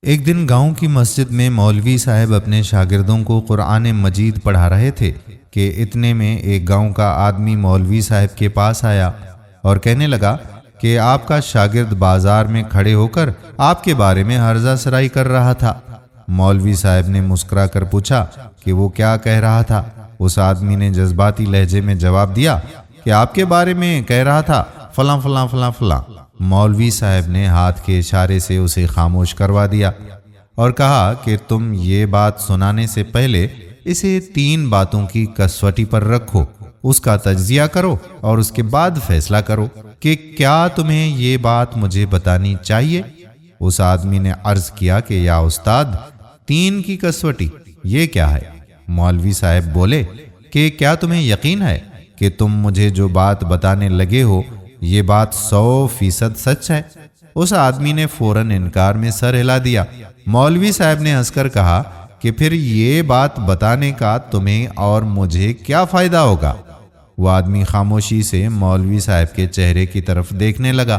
ایک دن گاؤں کی مسجد میں مولوی صاحب اپنے شاگردوں کو قرآن مجید پڑھا رہے تھے کہ اتنے میں ایک گاؤں کا آدمی مولوی صاحب کے پاس آیا اور کہنے لگا کہ آپ کا شاگرد بازار میں کھڑے ہو کر آپ کے بارے میں عرضہ سرائی کر رہا تھا۔ مولوی صاحب نے مسکرا کر پوچھا کہ وہ کیا کہہ رہا تھا۔ اس آدمی نے جذباتی لہجے میں جواب دیا کہ آپ کے بارے میں کہہ رہا تھا فلاں فلاں فلاں فلاں۔ مولوی صاحب نے ہاتھ کے اشارے سے اسے خاموش کروا دیا اور کہا کہ تم یہ بات سنانے سے پہلے اسے 3 باتوں کی کسوٹی پر رکھو، اس کا تجزیہ کرو اور اس کے بعد فیصلہ کرو کہ کیا تمہیں یہ بات مجھے بتانی چاہیے۔ اس آدمی نے عرض کیا کہ یا استاد، 3 کی کسوٹی یہ کیا ہے؟ مولوی صاحب بولے کہ کیا تمہیں یقین ہے کہ تم مجھے جو بات بتانے لگے ہو یہ بات 100% سچ ہے؟ اس آدمی نے فوراً انکار میں سر ہلا دیا۔ مولوی صاحب نے ہنس کر کہا کہ پھر یہ بات بتانے کا تمہیں اور مجھے کیا فائدہ ہوگا؟ وہ آدمی خاموشی سے مولوی صاحب کے چہرے کی طرف دیکھنے لگا۔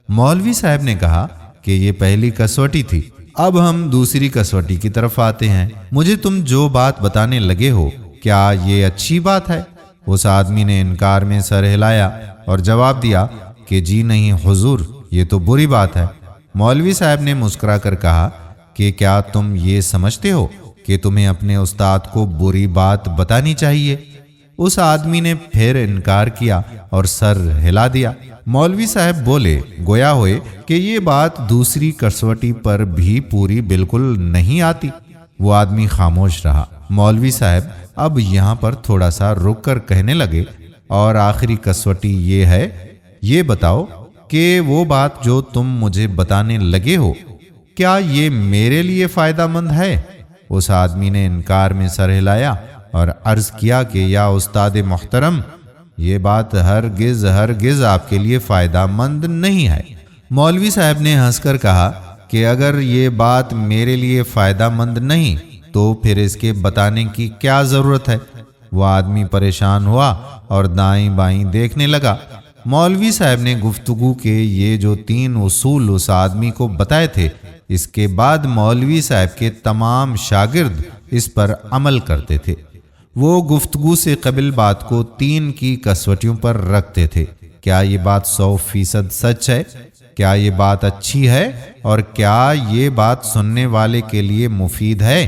مولوی صاحب نے کہا کہ یہ پہلی کسوٹی تھی، اب ہم دوسری کسوٹی کی طرف آتے ہیں۔ مجھے تم جو بات بتانے لگے ہو کیا یہ اچھی بات ہے؟ اس آدمی نے انکار میں سر ہلایا اور جواب دیا کہ جی نہیں حضور، یہ تو بری بات ہے۔ مولوی صاحب نے مسکرا کر کہا کہ کیا تم یہ سمجھتے ہو کہ تمہیں اپنے استاد کو بری بات بتانی چاہیے؟ اس آدمی نے پھر انکار کیا اور سر ہلا دیا۔ مولوی صاحب بولے گویا ہوئے کہ یہ بات دوسری کسوٹی پر بھی پوری بالکل نہیں آتی۔ وہ آدمی خاموش رہا۔ مولوی صاحب اب یہاں پر تھوڑا سا رک کر کہنے لگے اور آخری کسوٹی یہ ہے، یہ بتاؤ کہ وہ بات جو تم مجھے بتانے لگے ہو کیا یہ میرے لیے فائدہ مند ہے؟ اس آدمی نے انکار میں سر ہلایا اور عرض کیا کہ یا استاد محترم، یہ بات ہرگز آپ کے لیے فائدہ مند نہیں ہے۔ مولوی صاحب نے ہنس کر کہا کہ اگر یہ بات میرے لیے فائدہ مند نہیں تو پھر اس کے بتانے کی کیا ضرورت ہے؟ وہ آدمی پریشان ہوا اور دائیں بائیں دیکھنے لگا۔ مولوی صاحب نے گفتگو کے یہ جو 3 اصول اس آدمی کو بتائے تھے، اس کے بعد مولوی صاحب کے تمام شاگرد اس پر عمل کرتے تھے۔ وہ گفتگو سے قبل بات کو 3 کی کسوٹیوں پر رکھتے تھے۔ کیا یہ بات 100% سچ ہے؟ کیا یہ بات اچھی ہے؟ اور کیا یہ بات سننے والے کے لیے مفید ہے؟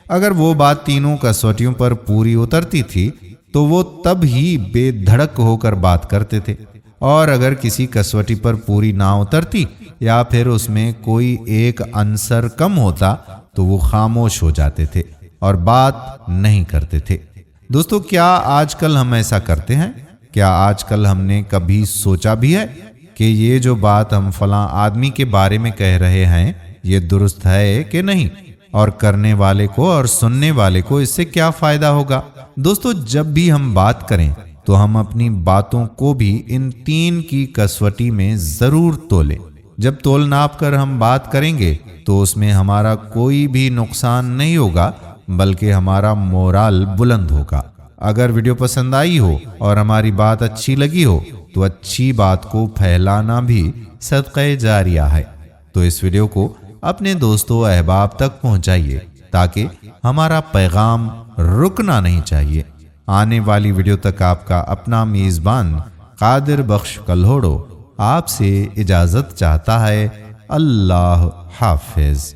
اگر وہ بات تینوں کسوٹیوں پر پوری اترتی تھی تو وہ تب ہی بے دھڑک ہو کر بات کرتے تھے، اور اگر کسی کسوٹی پر پوری نہ اترتی یا پھر اس میں کوئی ایک عنصر کم ہوتا تو وہ خاموش ہو جاتے تھے اور بات نہیں کرتے تھے۔ دوستو، کیا آج کل ہم ایسا کرتے ہیں؟ کیا آج کل ہم نے کبھی سوچا بھی ہے کہ یہ جو بات ہم فلاں آدمی کے بارے میں کہہ رہے ہیں یہ درست ہے کہ نہیں، اور کرنے والے کو اور سننے والے کو اس سے کیا فائدہ ہوگا؟ دوستو، جب بھی ہم بات کریں تو ہم اپنی باتوں کو بھی ان 3 کی کسوٹی میں ضرور تولیں۔ جب تول ناپ کر ہم بات کریں گے تو اس میں ہمارا کوئی بھی نقصان نہیں ہوگا، بلکہ ہمارا مورال بلند ہوگا۔ اگر ویڈیو پسند آئی ہو اور ہماری بات اچھی لگی ہو تو اچھی بات کو پھیلانا بھی صدقہ جاریہ ہے۔ تو اس ویڈیو کو اپنے دوستوں و احباب تک پہنچائیے تاکہ ہمارا پیغام رکنا نہیں چاہیے۔ آنے والی ویڈیو تک آپ کا اپنا میزبان قادر بخش کلہوڑو آپ سے اجازت چاہتا ہے۔ اللہ حافظ۔